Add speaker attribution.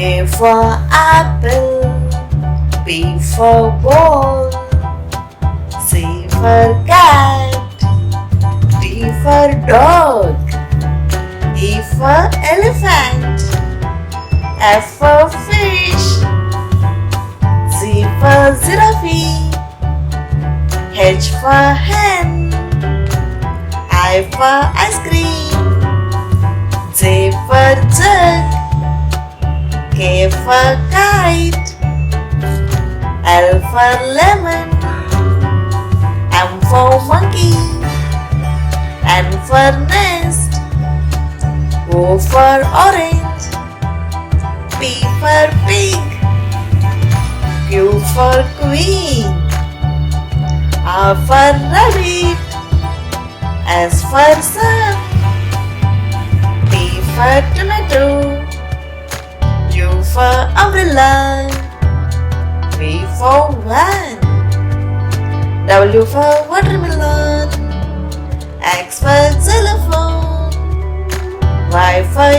Speaker 1: A for apple, B for ball, C for cat, D for dog, E for elephant, F for fish, Z for giraffe, H for hen, I for ice cream, J for jug, K for kite, L for lemon, M for monkey, N for nest, O for orange, P for pig, Q for queen, R for rabbit, S for sun, T for tomato, U for umbrella, V for van, W for watermelon, X for xylophone, Y for